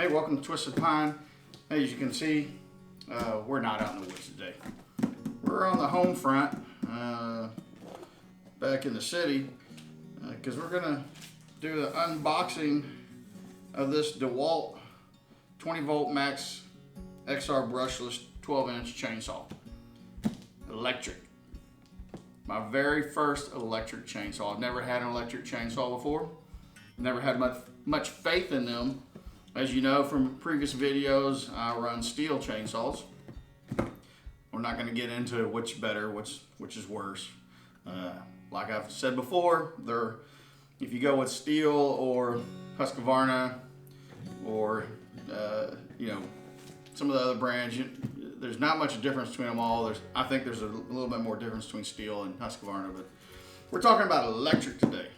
Hey, welcome to Twisted Pine. Hey, as you can see, we're not out in the woods today. We're on the home front, back in the city, because we're gonna do the unboxing of this DeWalt 20 volt max XR brushless 12-inch chainsaw. Electric. My very first electric chainsaw. I've never had an electric chainsaw before. Never had much faith in them. As you know from previous videos, I run steel chainsaws. We're not going to get into which better, which is worse. Like I've said before, if you go with steel or Husqvarna or some of the other brands, there's not much difference between them all. I think there's a little bit more difference between steel and Husqvarna, but we're talking about electric today.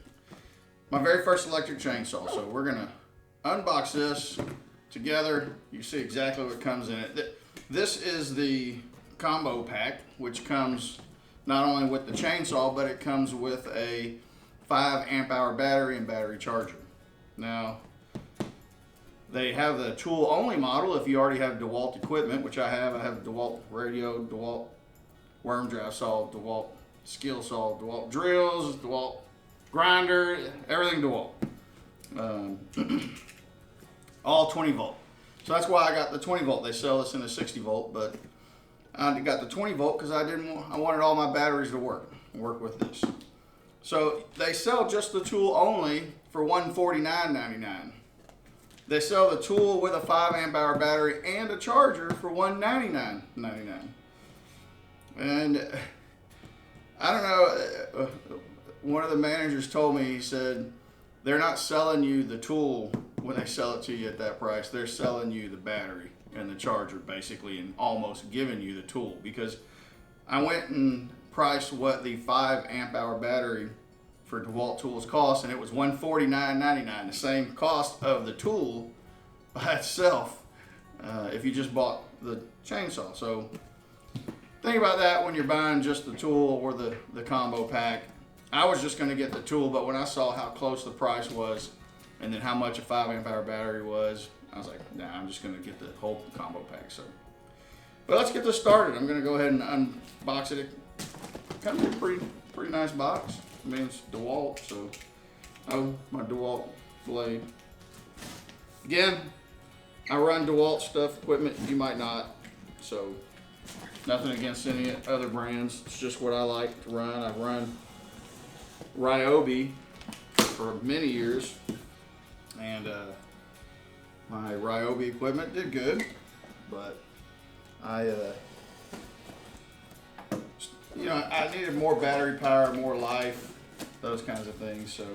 My very first electric chainsaw. So we're gonna unbox this together. You see exactly what comes in it. This is the combo pack, which comes not only with the chainsaw, but it comes with a 5 amp hour battery and battery charger. Now, they have the tool only model if you already have DeWalt equipment, which I have. I have DeWalt radio, DeWalt worm drive saw, DeWalt skill saw, DeWalt drills, DeWalt grinder, everything DeWalt. All 20 volt. So that's why I got the 20 volt. They sell this in a 60 volt, but I got the 20 volt because I wanted all my batteries to work with this. So they sell just the tool only for $149.99. They sell the tool with a 5 amp hour battery and a charger for $199.99. And I don't know, one of the managers told me, he said, they're not selling you the tool when they sell it to you at that price. They're selling you the battery and the charger basically, and almost giving you the tool, because I went and priced what the 5 amp hour battery for DeWalt tools cost, and it was $149.99, the same cost of the tool by itself if you just bought the chainsaw. So think about that when you're buying just the tool or the combo pack. I was just going to get the tool, but when I saw how close the price was and then how much a 5 amp hour battery was, I was like, nah, I'm just going to get the whole combo pack. So, but let's get this started. I'm going to go ahead and unbox it. It comes in a pretty nice box. I mean, it's DeWalt, so my DeWalt blade. Again, I run DeWalt stuff, equipment. You might not, so nothing against any other brands. It's just what I like to run. I've run Ryobi for many years, and my Ryobi equipment did good, but I needed more battery power, more life, those kinds of things, so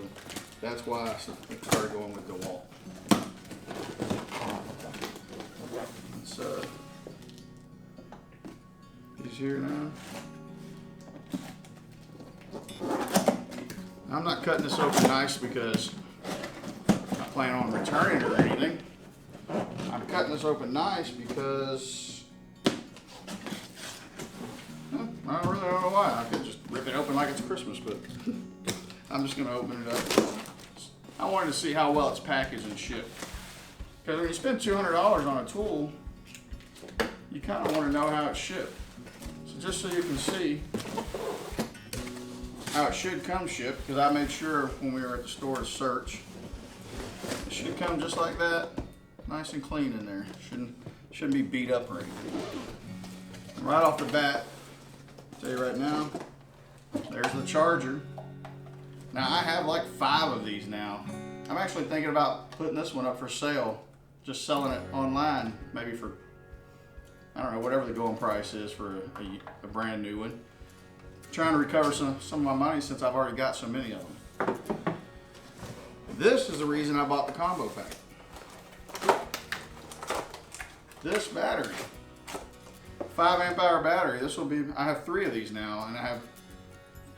that's why I started going with DeWalt. He's here now. I'm not cutting this open nice because I'm not planning on returning it or anything. I'm cutting this open nice because I really don't know why. I could just rip it open like it's Christmas, but I'm just going to open it up. I wanted to see how well it's packaged and shipped. Because when you spend $200 on a tool, you kind of want to know how it's shipped. So just so you can see how it should come shipped, because I made sure when we were at the store to search, it should come just like that, nice and clean in there. Shouldn't be beat up or anything. And right off the bat, I'll tell you right now, there's the charger. Now I have like 5 of these now. I'm actually thinking about putting this one up for sale, just selling it online, maybe for, I don't know, whatever the going price is for a brand new one. Trying to recover some of my money since I've already got so many of them. This is the reason I bought the combo pack. This battery, 5 amp hour battery. This will be, I have 3 of these now, and I have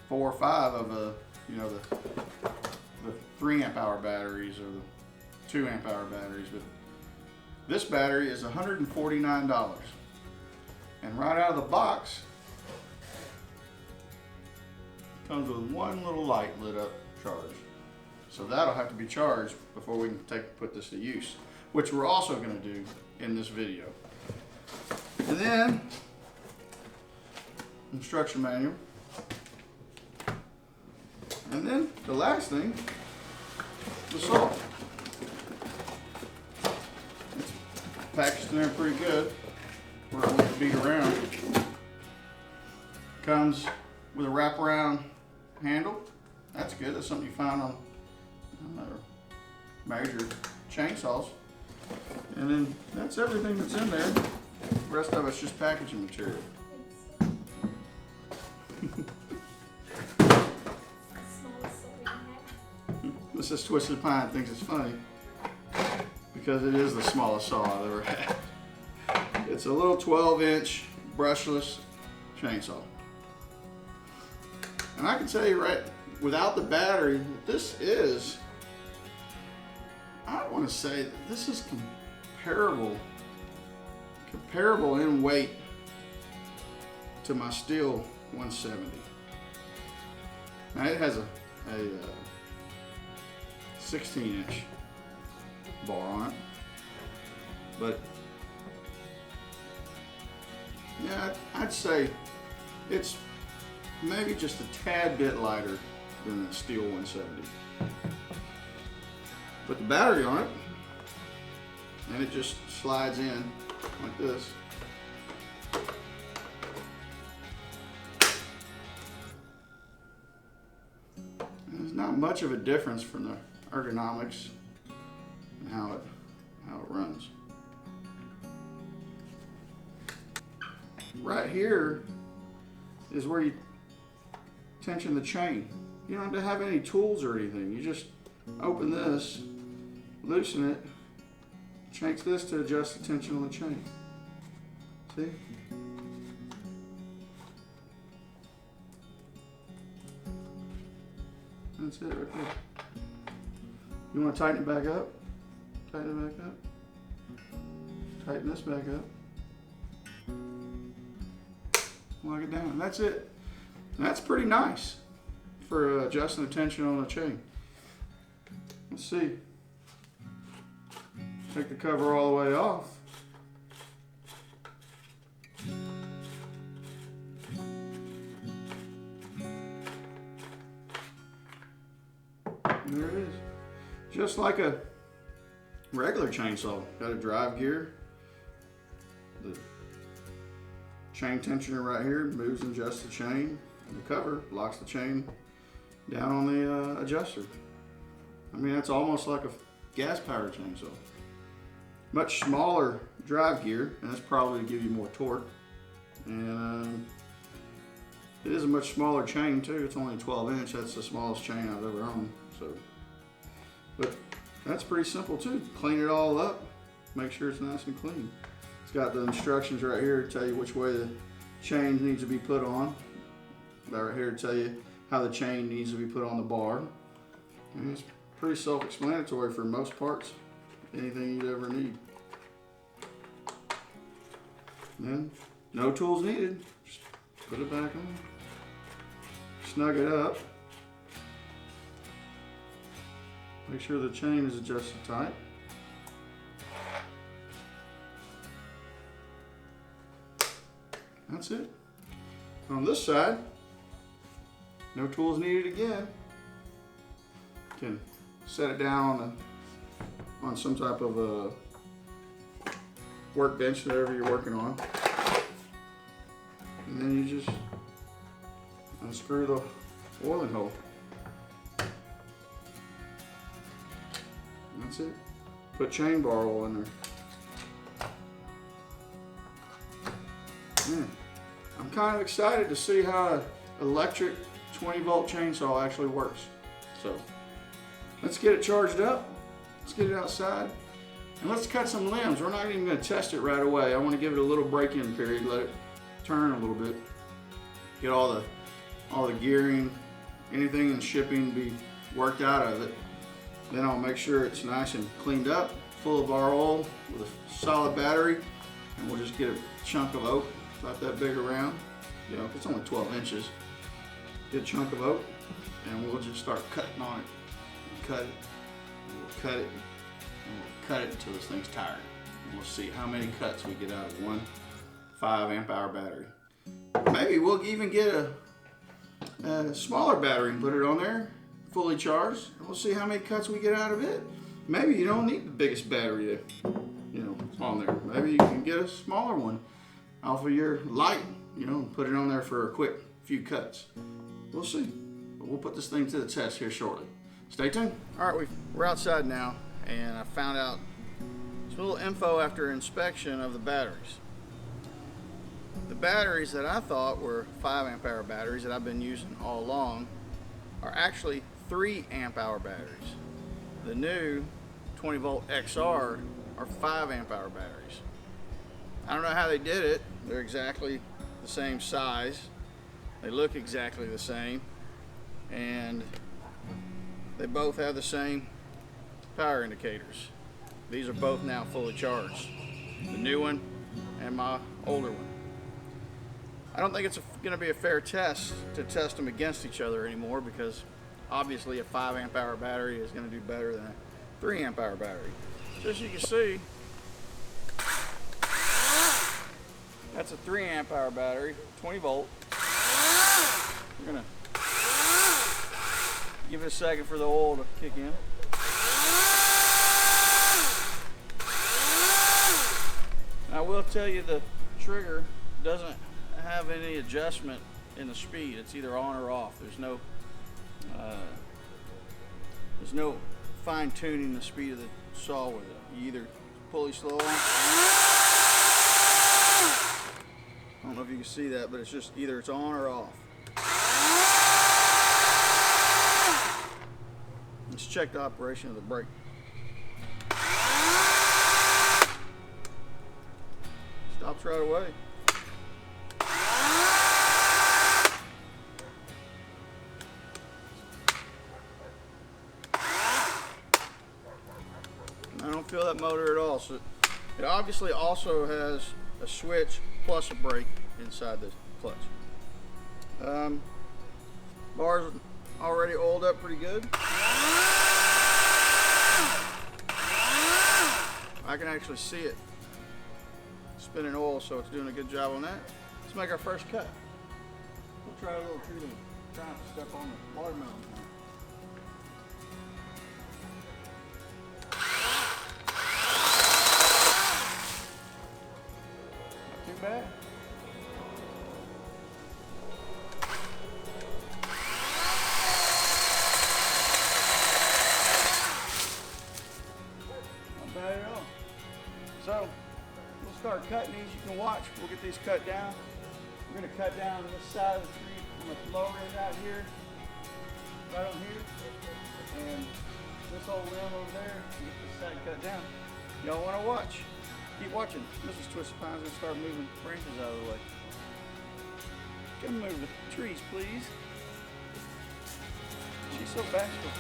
4 or 5 of the 3 amp hour batteries or the 2 amp hour batteries. But this battery is $149, and right out of the box comes with one little light lit up charge. So that'll have to be charged before we can put this to use. which we're also going to do in this video. And then, instruction manual. And then the last thing, the saw. It's packaged in there pretty good, where it won't beat around. Comes with a wraparound handle. That's good. That's something you find on major chainsaws. And then that's everything that's in there. The rest of it's just packaging material. This is Twisted Pine thinks it's funny because it is the smallest saw I've ever had. It's a little 12-inch brushless chainsaw. And I can tell you right, without the battery, this is, I want to say that this is comparable in weight to my Steel 170. Now it has a 16-inch bar on it, but yeah, I'd say it's maybe just a tad bit lighter than the Steel 170. Put the battery on it, and it just slides in like this. And there's not much of a difference from the ergonomics and how it runs. Right here is where you tension the chain. You don't have to have any tools or anything. You just open this, loosen it, change this to adjust the tension on the chain. See? That's it right there. You want to tighten it back up? Tighten it back up. Tighten this back up. Lock it down. That's it. And that's pretty nice for adjusting the tension on the chain. Let's see. Take the cover all the way off. And there it is. Just like a regular chainsaw. Got a drive gear. The chain tensioner right here moves and adjusts the chain. And the cover locks the chain down on the adjuster. I mean, that's almost like a gas-powered chainsaw. Much smaller drive gear, and that's probably to give you more torque. And it is a much smaller chain too. It's only 12-inch. That's the smallest chain I've ever owned. So, but that's pretty simple too. Clean it all up. Make sure it's nice and clean. It's got the instructions right here to tell you which way the chain needs to be put on. Right here to tell you how the chain needs to be put on the bar. And it's pretty self-explanatory for most parts. Anything you'd ever need. Then, no tools needed. Just put it back on. Snug it up. Make sure the chain is adjusted tight. That's it. On this side, no tools needed again. You can set it down on some type of a workbench, whatever you're working on. And then you just unscrew the oiling hole. And that's it. Put chain bar oil in there. I'm kind of excited to see how an electric 20-volt chainsaw actually works. So let's get it charged up. Let's get it outside. And let's cut some limbs. We're not even going to test it right away. I want to give it a little break-in period, let it turn a little bit. Get all the gearing, anything in shipping be worked out of it. Then I'll make sure it's nice and cleaned up, full of our oil with a solid battery. And we'll just get a chunk of oak, about that big around. You know, if it's only 12 inches, get a chunk of oak, and we'll just start cutting on it. Cut it, and we'll cut it, and we'll cut it until this thing's tired. And we'll see how many cuts we get out of one 5 amp hour battery. Maybe we'll even get a smaller battery and put it on there, fully charged, and we'll see how many cuts we get out of it. Maybe you don't need the biggest battery on there. Maybe you can get a smaller one off of your light, and put it on there for a quick few cuts. We'll see. But we'll put this thing to the test here shortly. Stay tuned. All right, we're outside now, and I found out some little info after inspection of the batteries. The batteries that I thought were 5 amp hour batteries that I've been using all along are actually 3 amp hour batteries. The new 20 volt XR are 5 amp hour batteries. I don't know how they did it. They're exactly the same size. They look exactly the same. And they both have the same power indicators. These are both now fully charged. The new one and my older one. I don't think it's going to be a fair test to test them against each other anymore, because obviously a 5 amp hour battery is going to do better than a 3 amp hour battery. So as you can see, that's a 3 amp hour battery, 20 volt. We're going to give it a second for the oil to kick in. I will tell you, the trigger doesn't have any adjustment in the speed. It's either on or off. There's no fine tuning the speed of the saw with it. You either pulley slow on. I don't know if you can see that, but it's just either it's on or off. Let's check the operation of the brake. Stops right away. I don't feel that motor at all. So it obviously also has a switch plus a brake inside the clutch. Bars already oiled up pretty good. I can actually see it spinning oil, so it's doing a good job on that. Let's make our first cut. We'll try a little treating, trying to step on the watermelon. Not too bad. Not bad at all. So, we'll start cutting these. You can watch. We'll get these cut down. We're going to cut down this side of the tree from the lower end out here, right on here, and this whole limb over there. Get this side cut down. Y'all want to watch? Keep watching. Mrs. Twisted Pine's going to start moving branches out of the way. Come move the trees, please. She's so bashful.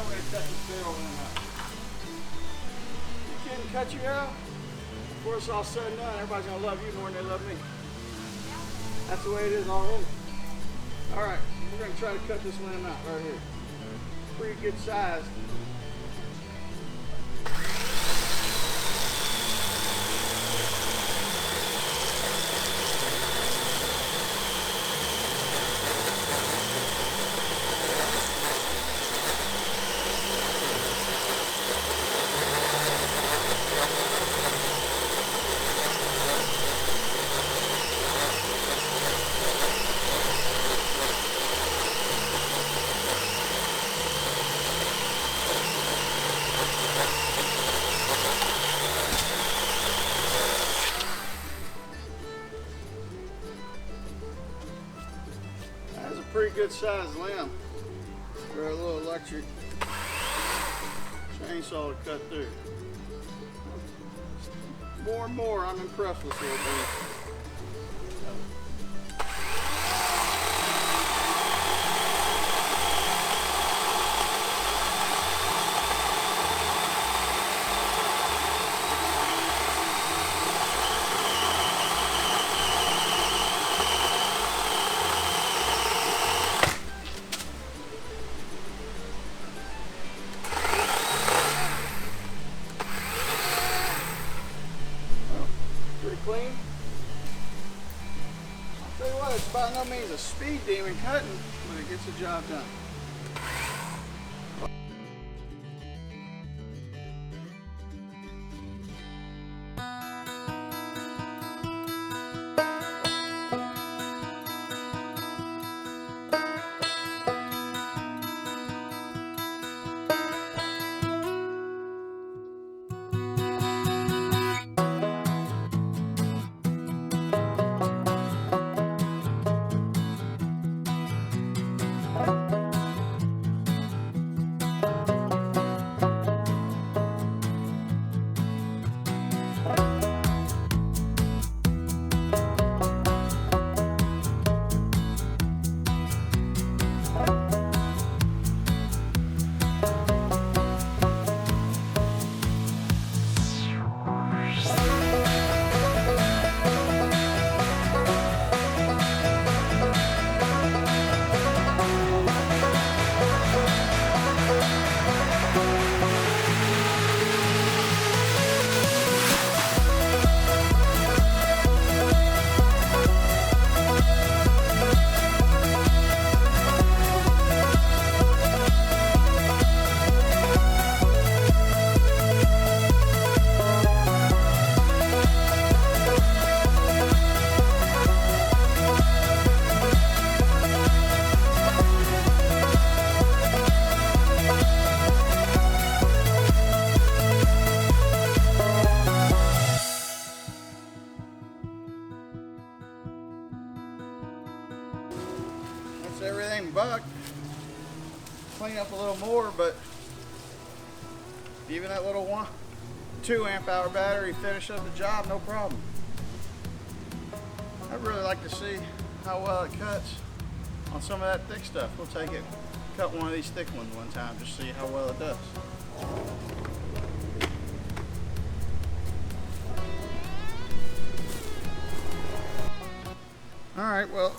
we're going to cut this barrel limb out. You kidding, cut you out? Before it's all said and done, everybody's going to love you more than they love me. That's the way it is already. Alright, we're going to try to cut this limb out right here. Pretty good size. Pretty good sized limb for a little electric chainsaw to cut through. More and more, I'm impressed with this little thing. Clean. I'll tell you what, it's by no means a speed demon cutting, but it gets the job done. Everything bucked. Clean up a little more, but even that little 2 amp hour battery finish up the job, no problem. I'd really like to see how well it cuts on some of that thick stuff. We'll take it, cut one of these thick ones one time, just see how well it does. Alright, well,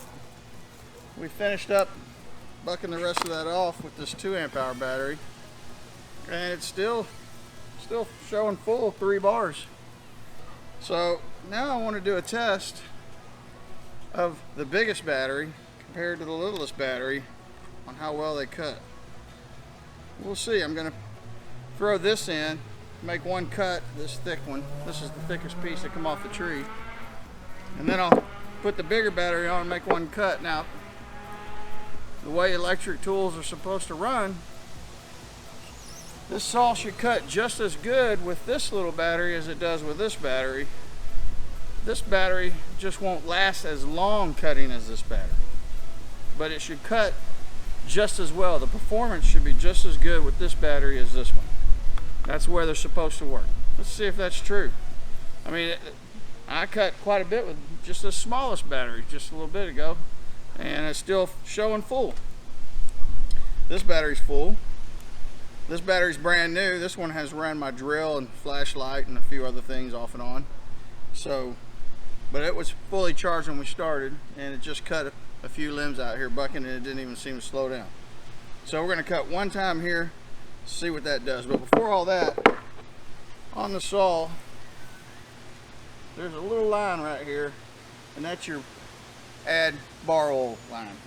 we finished up bucking the rest of that off with this 2 amp hour battery, and it's still showing full 3 bars. So now I want to do a test of the biggest battery compared to the littlest battery on how well they cut. We'll see. I'm going to throw this in, make one cut, this thick one. This is the thickest piece that come off the tree, and then I'll put the bigger battery on and make one cut. Now, the way electric tools are supposed to run, this saw should cut just as good with this little battery as it does with this battery. This battery just won't last as long cutting as this battery, but it should cut just as well. The performance should be just as good with this battery as this one. That's where they're supposed to work. Let's see if that's true. I mean, I cut quite a bit with just the smallest battery just a little bit ago, and it's still showing full. This battery's full. This battery's brand new. This one has run my drill and flashlight and a few other things off and on. So, but it was fully charged when we started, and it just cut a few limbs out here bucking, and it didn't even seem to slow down. So we're gonna cut one time here, see what that does. But before all that, on the saw, there's a little line right here, and that's your add bar oil line.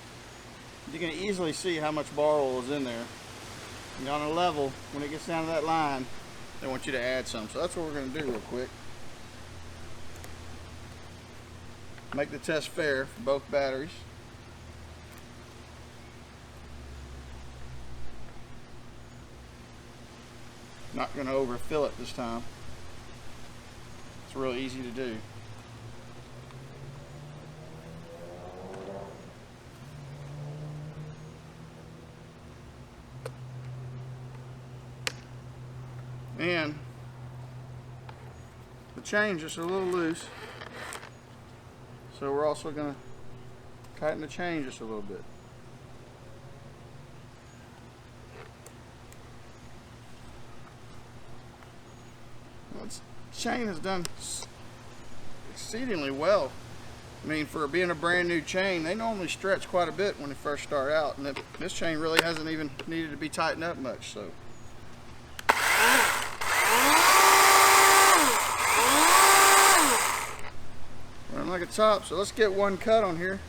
You can easily see how much bar oil is in there. And on a level, when it gets down to that line, they want you to add some. So that's what we're going to do real quick. Make the test fair for both batteries. Not going to overfill it this time. It's real easy to do. And the chain's just a little loose, so we're also going to tighten the chain just a little bit. Well, this chain has done exceedingly well. I mean, for being a brand new chain, they normally stretch quite a bit when they first start out, and this chain really hasn't even needed to be tightened up much. So. Like a top, so let's get one cut on here.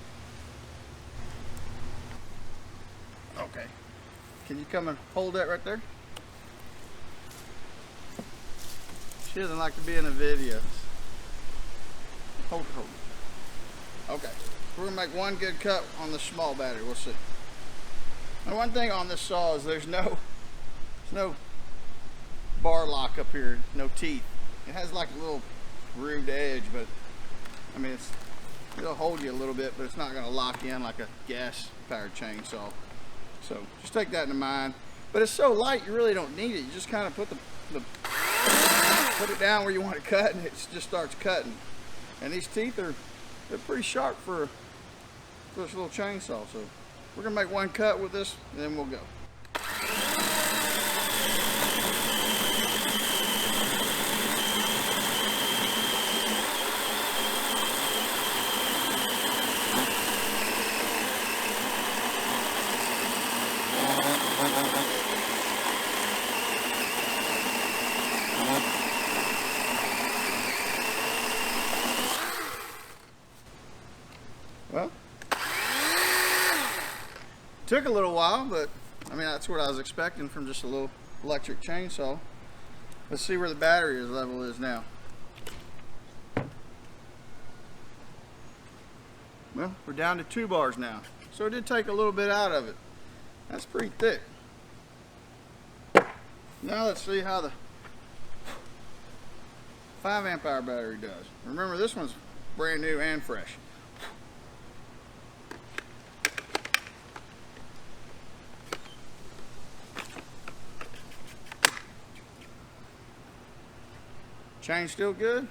Okay, can you come and hold that right there? She doesn't like to be in the video. Hold it. Okay, we're gonna make one good cut on the small battery. We'll see. Now, one thing on this saw is there's no bar lock up here, no teeth. It has like a little grooved edge, but I mean, it'll hold you a little bit, but it's not going to lock in like a gas-powered chainsaw. So just take that into mind. But it's so light, you really don't need it. You just kind of put put it down where you want to cut, and it just starts cutting. And these teeth they're pretty sharp for this little chainsaw. So we're going to make one cut with this, and then we'll go. Well, took a little while, but I mean, that's what I was expecting from just a little electric chainsaw. Let's see where the battery level is now. Well, we're down to 2 bars now. So it did take a little bit out of it. That's pretty thick. Now let's see how the 5 amp hour battery does. Remember, this one's brand new and fresh. Chain still good,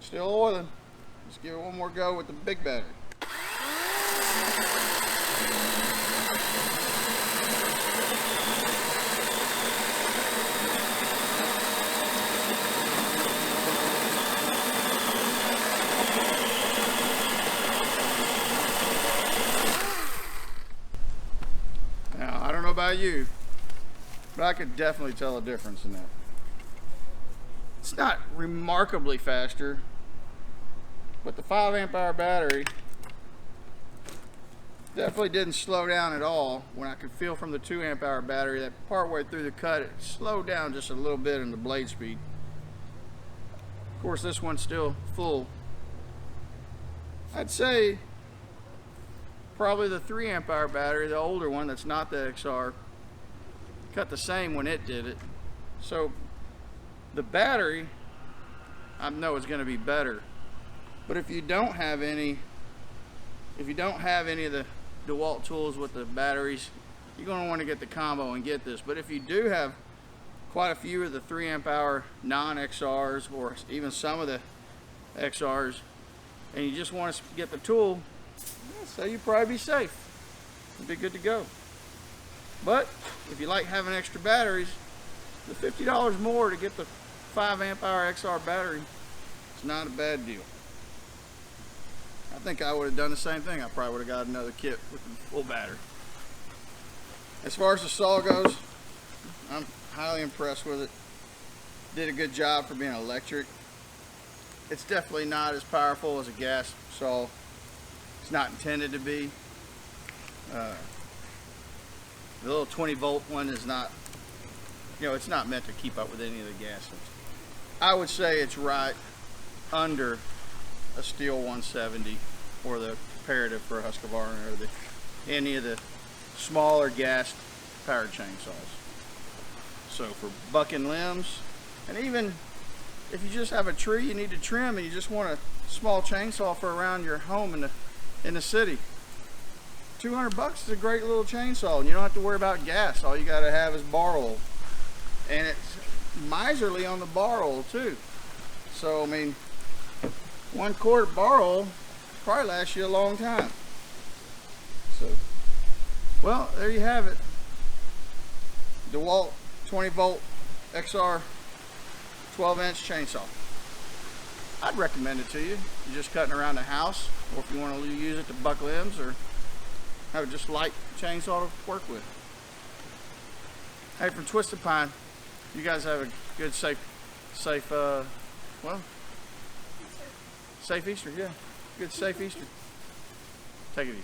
still oiling. Let's give it one more go with the big battery. Now, I don't know about you, but I could definitely tell a difference in that. It's not remarkably faster, but the 5 amp hour battery definitely didn't slow down at all. When I could feel from the 2 amp hour battery that partway through the cut, it slowed down just a little bit in the blade speed. Of course, this one's still full. I'd say probably the 3 amp hour battery, the older one that's not the XR, cut the same when it did it. So the battery, I know it's going to be better. But if you don't have any of the DeWalt tools with the batteries, you're going to want to get the combo and get this. But if you do have quite a few of the 3 amp hour non-XRs, or even some of the XRs, and you just want to get the tool, so you'd probably be safe. You'd be good to go. But if you like having extra batteries, the $50 more to get the 5 amp hour XR battery, it's not a bad deal. I think I would have done the same thing. I probably would have got another kit with the full battery. As far as the saw goes, I'm highly impressed with it. Did a good job for being electric. It's definitely not as powerful as a gas saw. It's not intended to be. The little 20 volt one is not, it's not meant to keep up with any of the gas ones. I would say it's right under a Steel 170 or the comparative for a Husqvarna or any of the smaller gas powered chainsaws. So for bucking limbs, and even if you just have a tree you need to trim and you just want a small chainsaw for around your home in the city, $200 is a great little chainsaw, and you don't have to worry about gas. All you got to have is bar oil, and it's miserly on the bar oil too. So I mean, 1 quart bar oil probably lasts you a long time. So, well, there you have it. DeWalt 20 volt XR 12-inch chainsaw. I'd recommend it to you. You're just cutting around the house, or if you want to use it to buck limbs, or have just light chainsaw to work with. Hey, from Twisted Pine, you guys have a good, safe Easter, yeah. Good, safe Easter. Take it easy.